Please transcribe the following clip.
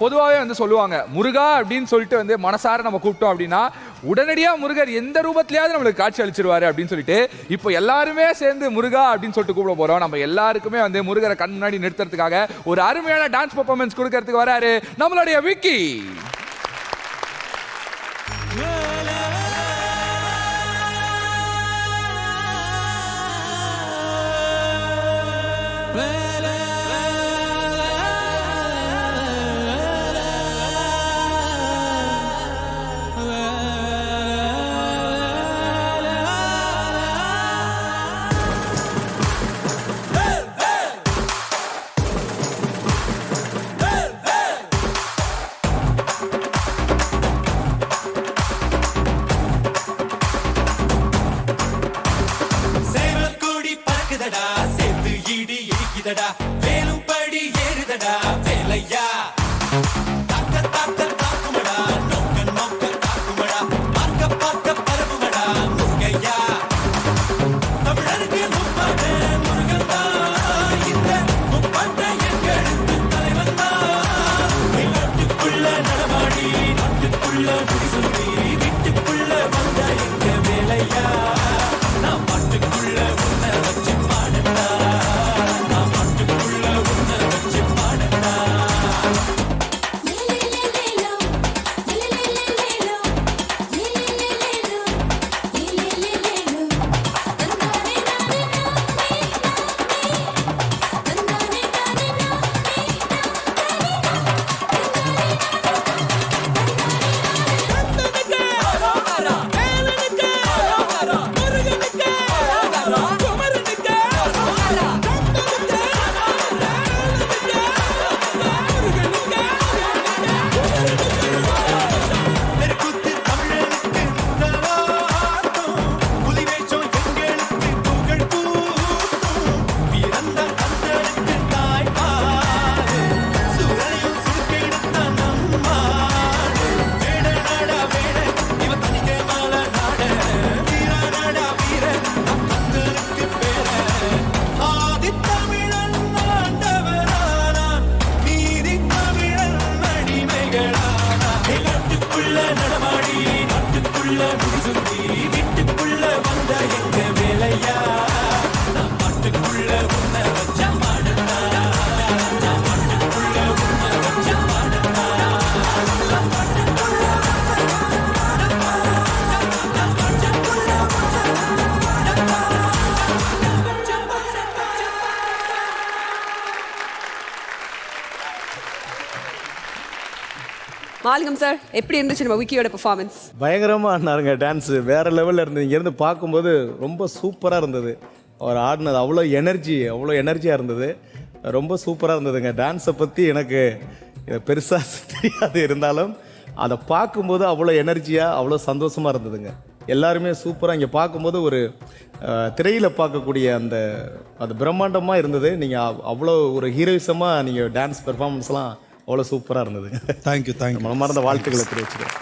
பொதுவாகவே வந்து சொல்லுவாங்க முருகா அப்படின்னு சொல்லிட்டு வந்து மனசார நம்ம கூப்பிட்டோம் அப்படின்னா உடனடியாக முருகர் எந்த ரூபத்திலேயாவது நம்மளுக்கு காட்சி அளிச்சிருவாரு அப்படின்னு சொல்லிட்டு இப்போ எல்லாருமே சேர்ந்து முருகா அப்படின்னு சொல்லிட்டு கூப்பிட போறோம். நம்ம எல்லாருக்குமே வந்து முருகரை கண் முன்னாடி நிறுத்துறதுக்காக ஒரு அருமையான டான்ஸ் பெர்ஃபார்மன்ஸ் கொடுக்கறதுக்கு வராரு நம்மளுடைய விக்கி. சேர்த்து ஈடி இடிக்குதடா வேலும் படி ஏறுதடா வேலையா தாக்க தாக்க தாக்குமடா நோக்க நோக்க தாக்குமடா பார்க்க பார்க்க பரவுமடா முருகையா தமிழருக்கு முப்பாடு முருகன் தான் இந்த முப்பாட்டை எங்களுக்கு தலைவன் தான் நாட்டுக்குள்ள நடமாடி நாட்டுக்குள்ள முடிசொல்லி வீட்டுக்குள்ள வந்த எங்க வேலையா நான் பாட்டுக்குள்ள உன்னை வச்சு பாடட்டா நான் பாட்டுக்குள்ள உன்னை வச்சு பாடட்டா நடமாடி நாட்டுக்குள்ள முடிசுந்தி வீட்டுக்குள்ள வந்த எங்க வேலையா நான் பாட்டுக்குள்ள உன்னை வச்ச மாடட்டா நான் பாட்டுக்குள்ள உன்னை வச்ச மாடட்டா நான் பாட்டுக்குள்ள மாலிகம் சார், எப்படி இருந்துச்சு நம்ம விக்கியோட பெர்ஃபார்மன்ஸ்? பயங்கரமாக ஆடினாருங்க டான்ஸு, வேறு லெவலில் இருந்தது. இங்கேருந்து பார்க்கும்போது ரொம்ப சூப்பராக இருந்தது. அவர் ஆடினது அவ்வளோ எனர்ஜியாக இருந்தது. ரொம்ப சூப்பராக இருந்ததுங்க. டான்ஸை பற்றி எனக்கு பெருசாக தெரியாது, இருந்தாலும் அதை பார்க்கும்போது அவ்வளோ எனர்ஜியாக அவ்வளோ சந்தோஷமாக இருந்ததுங்க. எல்லாருமே சூப்பராக இங்கே பார்க்கும்போது ஒரு திரையில் பார்க்கக்கூடிய அந்த பிரம்மாண்டமாக இருந்தது. நீங்கள் அவ்வளோ ஒரு ஹீரோயிசமாக நீங்கள் டான்ஸ் பெர்ஃபார்மன்ஸ்லாம் அவ்வளோ சூப்பராக இருந்தது. தேங்க்யூ மனமார்ந்த வாழ்த்துக்களை தெரிவிச்சுக்கிறேன்.